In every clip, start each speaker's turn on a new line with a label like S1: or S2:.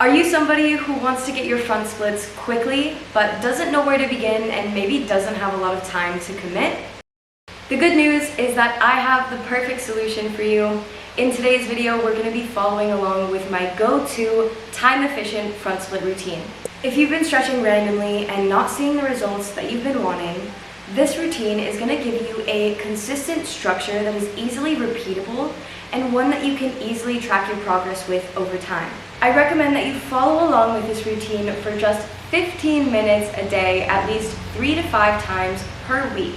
S1: Are you somebody who wants to get your front splits quickly, but doesn't know where to begin and maybe doesn't have a lot of time to commit? The good news is that I have the perfect solution for you. In today's video, we're going to be following along with my go-to time-efficient front split routine. If you've been stretching randomly and not seeing the results that you've been wanting, this routine is going to give you a consistent structure that is easily repeatable and one that you can easily track your progress with over time. I recommend that you follow along with this routine for just 15 minutes a day, at least 3 to 5 times per week,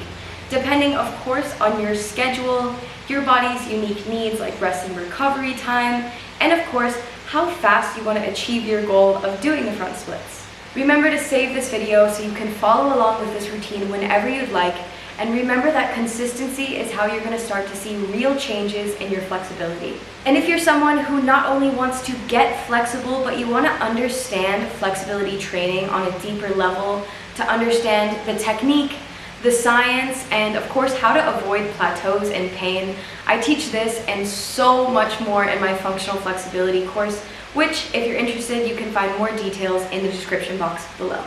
S1: depending of course on your schedule, your body's unique needs like rest and recovery time, and of course how fast you want to achieve your goal of doing the front splits. Remember to save this video so you can follow along with this routine whenever you'd like, and remember that consistency is how you're going to start to see real changes in your flexibility. And if you're someone who not only wants to get flexible, but you want to understand flexibility training on a deeper level, to understand the technique, the science, and of course how to avoid plateaus and pain, I teach this and so much more in my functional flexibility course, which if you're interested you can find more details in the description box below.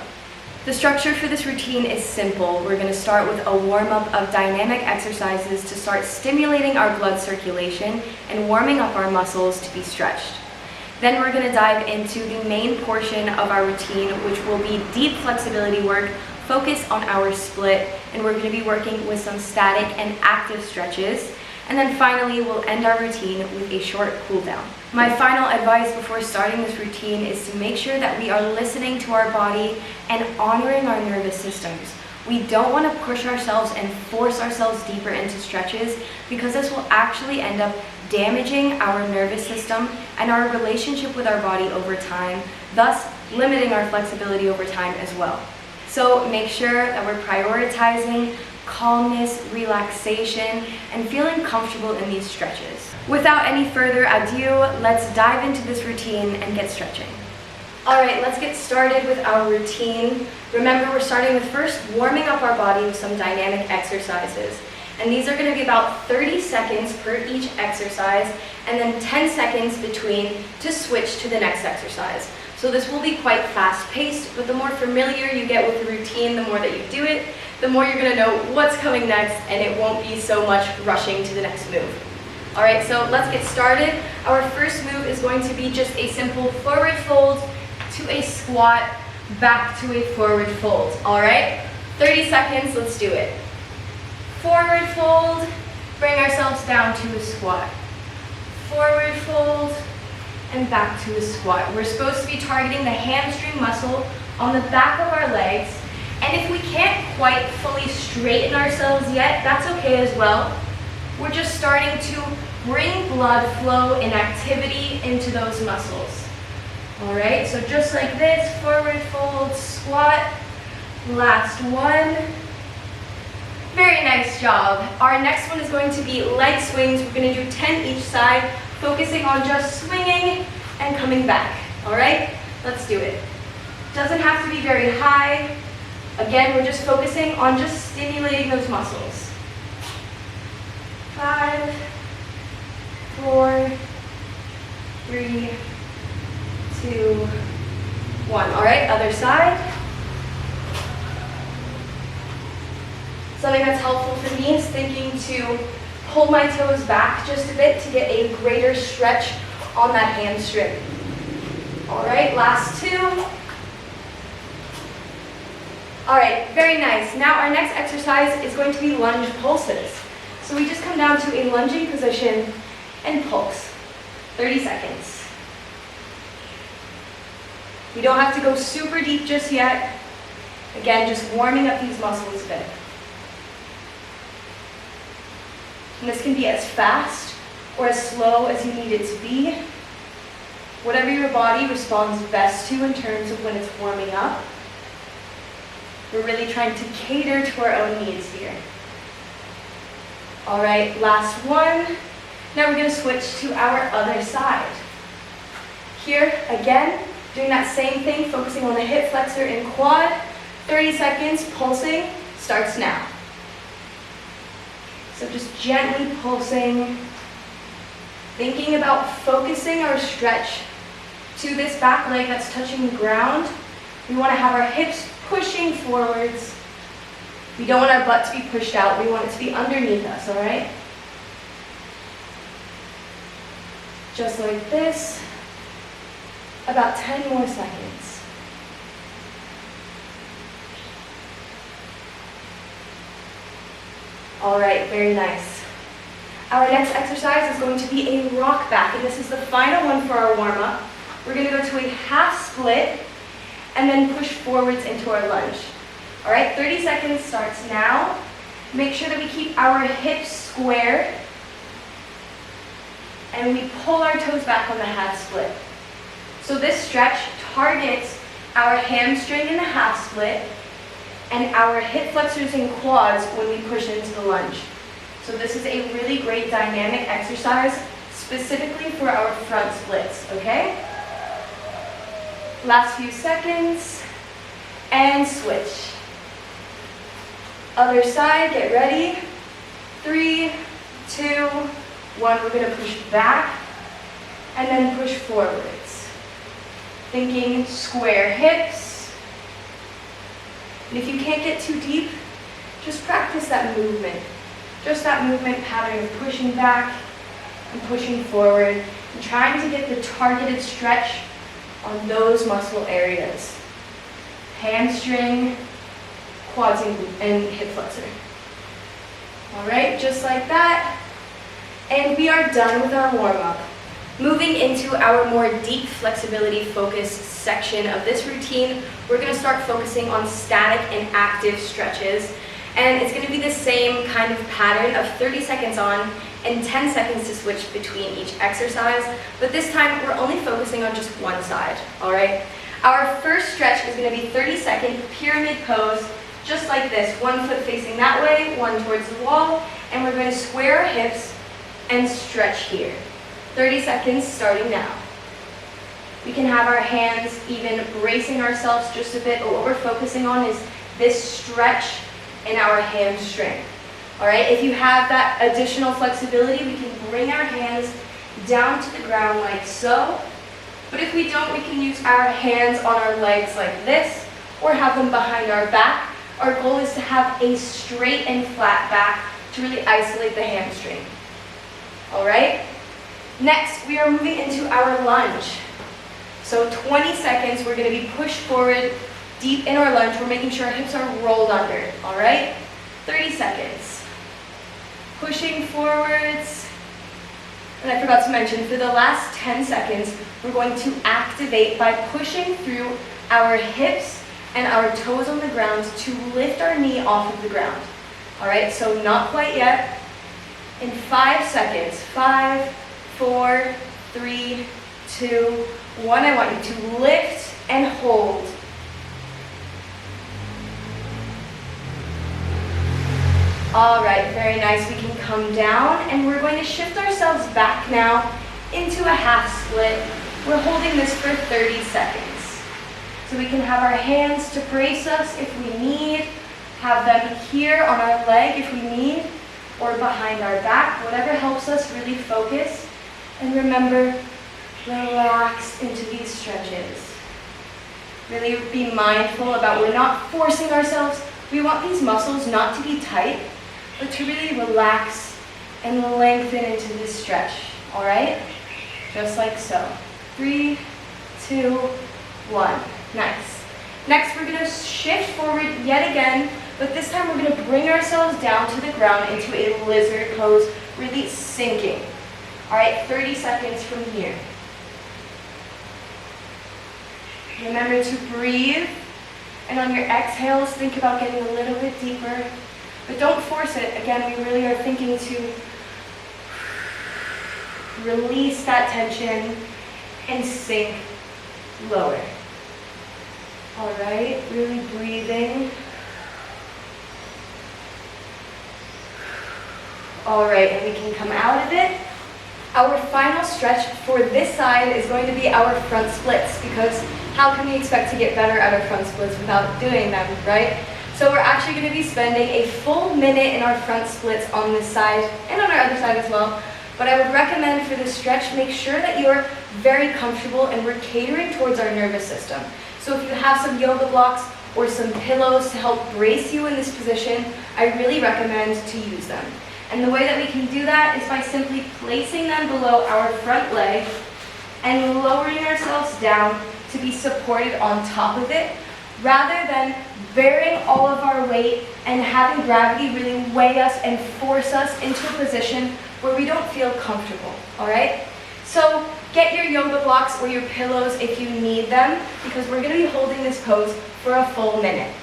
S1: The structure for this routine is simple. We're going to start with a warm-up of dynamic exercises to start stimulating our blood circulation and warming up our muscles to be stretched. Then we're going to dive into the main portion of our routine, which will be deep flexibility work, focus on our split, and we're going to be working with some static and active stretches. And then finally, we'll end our routine with a short cool down. My final advice before starting this routine is to make sure that we are listening to our body and honoring our nervous systems. We don't want to push ourselves and force ourselves deeper into stretches, because this will actually end up damaging our nervous system and our relationship with our body over time, thus limiting our flexibility over time as well. So make sure that we're prioritizing calmness, relaxation, and feeling comfortable in these stretches. Without any further ado, let's dive into this routine and get stretching. Alright, let's get started with our routine. Remember, we're starting with first warming up our body with some dynamic exercises. And these are going to be about 30 seconds per each exercise, and then 10 seconds between to switch to the next exercise. So this will be quite fast-paced, but the more familiar you get with the routine, the more that you do it, the more you're going to know what's coming next, and it won't be so much rushing to the next move. Alright, so let's get started. Our first move is going to be just a simple forward fold to a squat, back to a forward fold. Alright, 30 seconds, let's do it. Forward fold, bring ourselves down to a squat. Forward fold, and back to a squat. We're supposed to be targeting the hamstring muscle on the back of our legs. And if we can't quite fully straighten ourselves yet, that's okay as well. We're just starting to bring blood flow and activity into those muscles. Alright, so just like this, forward fold, squat, last one. Very nice job. Our next one is going to be leg swings. We're going to do 10 each side, focusing on just swinging and coming back. Alright, let's do it. Doesn't have to be very high. Again, we're just focusing on just stimulating those muscles. 5, 4, 3, 2, 1. All right, other side. Something that's helpful for me is thinking to pull my toes back just a bit to get a greater stretch on that hamstring. All right, last 2. All right, very nice. Now our next exercise is going to be lunge pulses. So we just come down to a lunging position and pulse. 30 seconds. We don't have to go super deep just yet. Again, just warming up these muscles a bit. And this can be as fast or as slow as you need it to be. Whatever your body responds best to in terms of when it's warming up. We're really trying to cater to our own needs here. All right, last one. Now we're going to switch to our other side. Here, again, doing that same thing, focusing on the hip flexor and quad. 30 seconds, pulsing, starts now. So just gently pulsing, thinking about focusing our stretch to this back leg that's touching the ground. We want to have our hips pushing forwards. We don't want our butt to be pushed out. We want it to be underneath us, all right? Just like this. About 10 more seconds. All right, very nice. Our next exercise is going to be a rock back, and this is the final one for our warm-up. We're going to go to a half split and then push forwards into our lunge. All right, 30 seconds starts now. Make sure that we keep our hips square and we pull our toes back on the half split. So this stretch targets our hamstring in the half split and our hip flexors and quads when we push into the lunge. So this is a really great dynamic exercise specifically for our front splits, okay? Last few seconds, and switch. Other side, get ready. 3, 2, 1. We're going to push back and then push forwards. Thinking square hips. And if you can't get too deep, just practice that movement. Just that movement pattern of pushing back and pushing forward and trying to get the targeted stretch on those muscle areas. Hamstring, quads, and hip flexor. All right, just like that. And we are done with our warm-up. Moving into our more deep flexibility focused section of this routine, we're going to start focusing on static and active stretches. And it's going to be the same kind of pattern of 30 seconds on and 10 seconds to switch between each exercise. But this time, we're only focusing on just one side, all right? Our first stretch is going to be 30-second pyramid pose, just like this. One foot facing that way, one towards the wall, and we're going to square our hips and stretch here. 30 seconds starting now. We can have our hands even bracing ourselves just a bit, but what we're focusing on is this stretch in our hamstring. All right, if you have that additional flexibility, we can bring our hands down to the ground like so. But if we don't, we can use our hands on our legs like this, or have them behind our back. Our goal is to have a straight and flat back to really isolate the hamstring. All right, next we are moving into our lunge. So 20 seconds, we're going to be pushed forward deep in our lunge. We're making sure our hips are rolled under, all right? 30 seconds. Pushing forwards. And I forgot to mention, for the last 10 seconds, we're going to activate by pushing through our hips and our toes on the ground to lift our knee off of the ground. All right, so not quite yet. In 5 seconds, 5, 4, 3, 2, 1, I want you to lift and hold. All right, very nice. We can come down and we're going to shift ourselves back now into a half split. We're holding this for 30 seconds. So we can have our hands to brace us if we need, have them here on our leg if we need, or behind our back, whatever helps us really focus. And remember, relax into these stretches. Really be mindful about we're not forcing ourselves. We want these muscles not to be tight, but to really relax and lengthen into this stretch, all right? Just like so. 3, 2, 1. Nice. Next, we're gonna shift forward yet again, but this time we're gonna bring ourselves down to the ground into a lizard pose, really sinking. All right, 30 seconds from here. Remember to breathe, and on your exhales, think about getting a little bit deeper. But don't force it. Again, we really are thinking to release that tension and sink lower. All right, really breathing. All right, and we can come out of it. Our final stretch for this side is going to be our front splits, because how can we expect to get better at our front splits without doing them, right? So we're actually going to be spending a full minute in our front splits on this side and on our other side as well. But I would recommend for this stretch, make sure that you're very comfortable and we're catering towards our nervous system. So if you have some yoga blocks or some pillows to help brace you in this position, I really recommend to use them. And the way that we can do that is by simply placing them below our front leg and lowering ourselves down to be supported on top of it, rather than bearing all of our weight and having gravity really weigh us and force us into a position where we don't feel comfortable, all right? So get your yoga blocks or your pillows if you need them, because we're gonna be holding this pose for a full minute.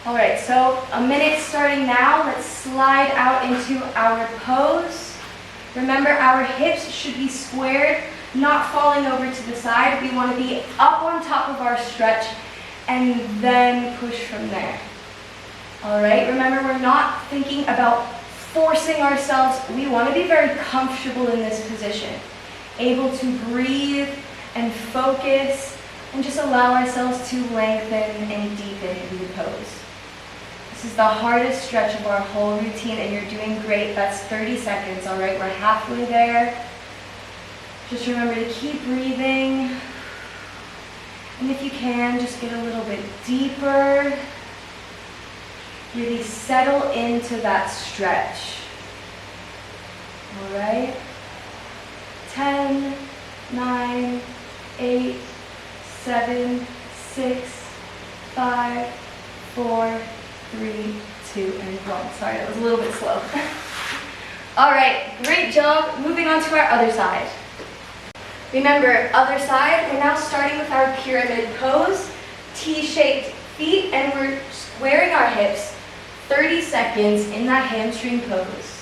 S1: All right, so a minute starting now. Let's slide out into our pose. Remember, our hips should be squared, not falling over to the side. We want to be up on top of our stretch and then push from there. All right, remember, we're not thinking about forcing ourselves. We want to be very comfortable in this position, able to breathe and focus and just allow ourselves to lengthen and deepen in the pose. This is the hardest stretch of our whole routine, and you're doing great. That's 30 seconds, all right? We're halfway there. Just remember to keep breathing. And if you can, just get a little bit deeper. Really settle into that stretch. All right? 10, 9, 8, 7, 6, 5, 4, 3, 2, and 1. Sorry, that was a little bit slow. All right, great job. Moving on to our other side. Remember, other side, we're now starting with our pyramid pose, T-shaped feet, and we're squaring our hips 30 seconds in that hamstring pose.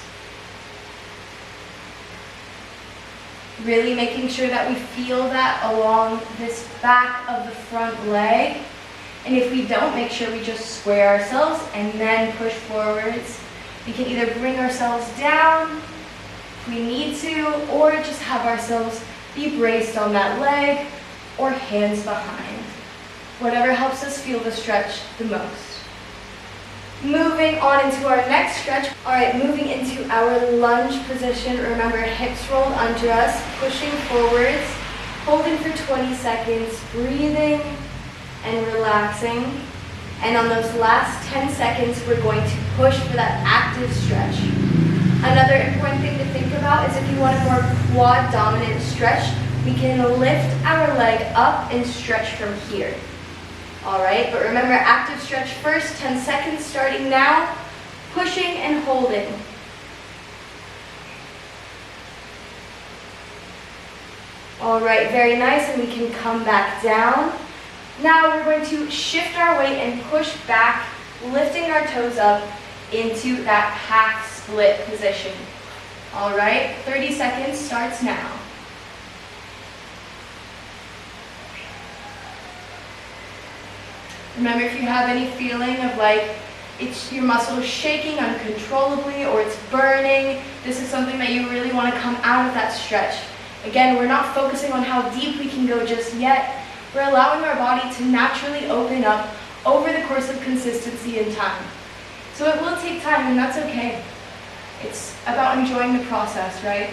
S1: Really making sure that we feel that along this back of the front leg. And if we don't, make sure we just square ourselves and then push forwards. We can either bring ourselves down if we need to, or just have ourselves be braced on that leg, or hands behind. Whatever helps us feel the stretch the most. Moving on into our next stretch. All right, moving into our lunge position. Remember, hips rolled under us, pushing forwards, holding for 20 seconds, breathing and relaxing. And on those last 10 seconds, we're going to push for that active stretch. Another important thing to think about is if you want a more quad dominant stretch, we can lift our leg up and stretch from here. All right, but remember, active stretch first, 10 seconds starting now, pushing and holding. All right, very nice, and we can come back down. Now we're going to shift our weight and push back, lifting our toes up into that half split position. All right, 30 seconds starts now. Remember, if you have any feeling of like your muscle is shaking uncontrollably or it's burning, this is something that you really want to come out of that stretch. Again, we're not focusing on how deep we can go just yet. We're allowing our body to naturally open up over the course of consistency and time. So it will take time, and that's okay. It's about enjoying the process, right?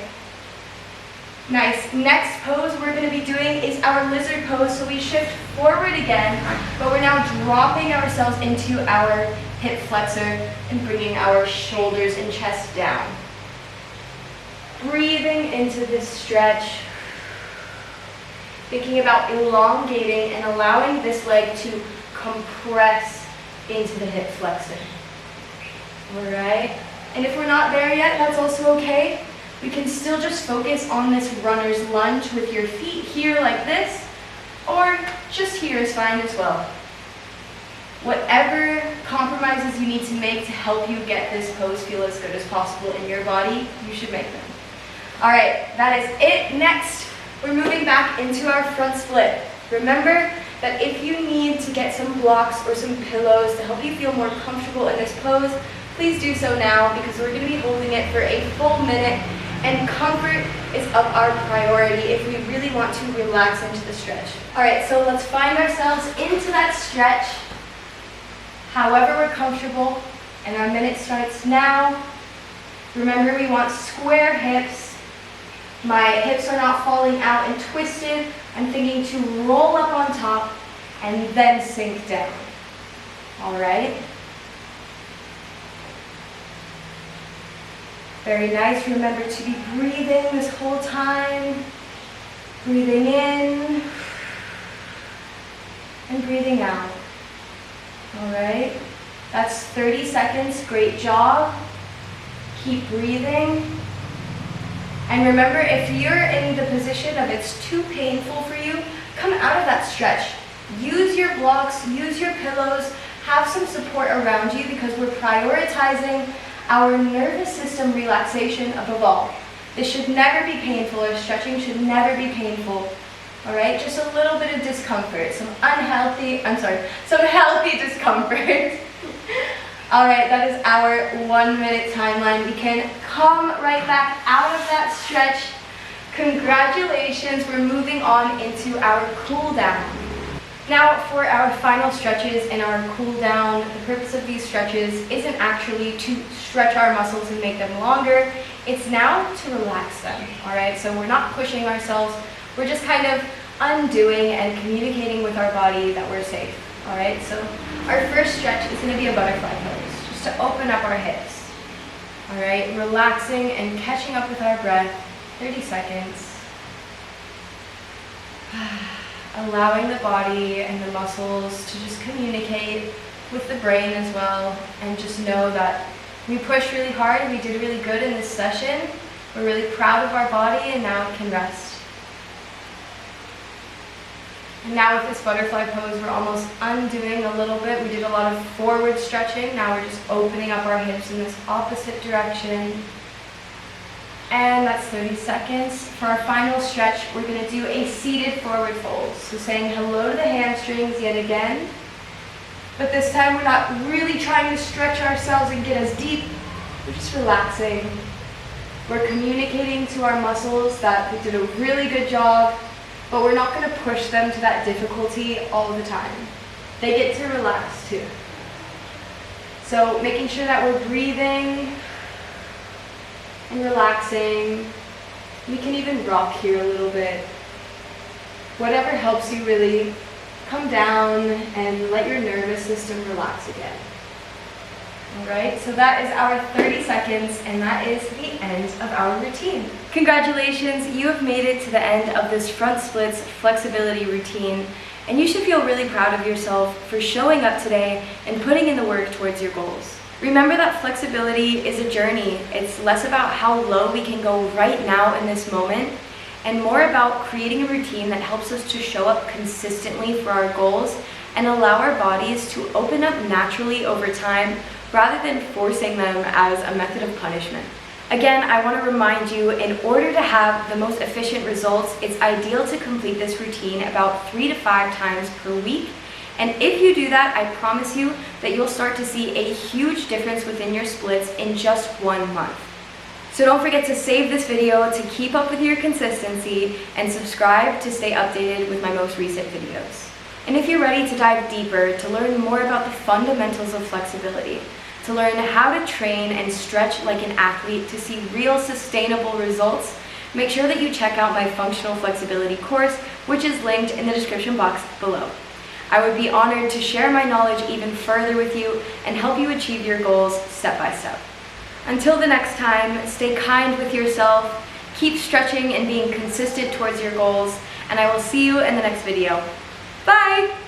S1: Nice. Next pose we're going to be doing is our lizard pose. So we shift forward again, but we're now dropping ourselves into our hip flexor and bringing our shoulders and chest down. Breathing into this stretch. Thinking about elongating and allowing this leg to compress into the hip flexor. All right. And if we're not there yet, that's also okay. We can still just focus on this runner's lunge with your feet here like this, or just here is fine as well. Whatever compromises you need to make to help you get this pose feel as good as possible in your body, you should make them. All right, that is it. Next, we're moving back into our front split. Remember that if you need to get some blocks or some pillows to help you feel more comfortable in this pose, please do so now, because we're going to be holding it for a full minute, and comfort is of our priority if we really want to relax into the stretch. All right, so let's find ourselves into that stretch, however we're comfortable, and our minute starts now. Remember, we want square hips, my hips are not falling out and twisted. I'm thinking to roll up on top and then sink down. All right? Very nice. Remember to be breathing this whole time. Breathing in and breathing out. All right? That's 30 seconds. Great job. Keep breathing. And remember, if you're in the position of it's too painful for you, come out of that stretch. Use your blocks, use your pillows, have some support around you because we're prioritizing our nervous system relaxation above all. This should never be painful, or stretching should never be painful. All right, just a little bit of discomfort, some healthy discomfort. All right, that is our 1 minute timeline. We can come right back out of that stretch. Congratulations, we're moving on into our cool down. Now for our final stretches and our cool down, the purpose of these stretches isn't actually to stretch our muscles and make them longer. It's now to relax them, all right? So we're not pushing ourselves. We're just kind of undoing and communicating with our body that we're safe, all right? So our first stretch is gonna be a butterfly pose, just to open up our hips, all right? Relaxing and catching up with our breath, 30 seconds. Allowing the body and the muscles to just communicate with the brain as well, and just know that we pushed really hard, we did really good in this session, we're really proud of our body, and now it can rest. And now with this butterfly pose, we're almost undoing a little bit. We did a lot of forward stretching, now we're just opening up our hips in this opposite direction. And that's 30 seconds. For our final stretch, we're going to do a seated forward fold. So saying hello to the hamstrings yet again. But this time we're not really trying to stretch ourselves and get as deep. We're just relaxing. We're communicating to our muscles that we did a really good job, but we're not going to push them to that difficulty all the time. They get to relax too. So making sure that we're breathing and relaxing. We can even rock here a little bit. Whatever helps you really come down and let your nervous system relax again. All right, so that is our 30 seconds, and that is the end of our routine. Congratulations, you have made it to the end of this front splits flexibility routine, and you should feel really proud of yourself for showing up today and putting in the work towards your goals. Remember that flexibility is a journey. It's less about how low we can go right now in this moment, and more about creating a routine that helps us to show up consistently for our goals and allow our bodies to open up naturally over time rather than forcing them as a method of punishment. Again, I want to remind you, in order to have the most efficient results, it's ideal to complete this routine about 3 to 5 times per week. And if you do that, I promise you that you'll start to see a huge difference within your splits in just 1 month. So don't forget to save this video to keep up with your consistency, and subscribe to stay updated with my most recent videos. And if you're ready to dive deeper, to learn more about the fundamentals of flexibility, to learn how to train and stretch like an athlete to see real sustainable results, make sure that you check out my functional flexibility course, which is linked in the description box below. I would be honored to share my knowledge even further with you and help you achieve your goals step by step. Until the next time, stay kind with yourself, keep stretching and being consistent towards your goals, and I will see you in the next video. Bye!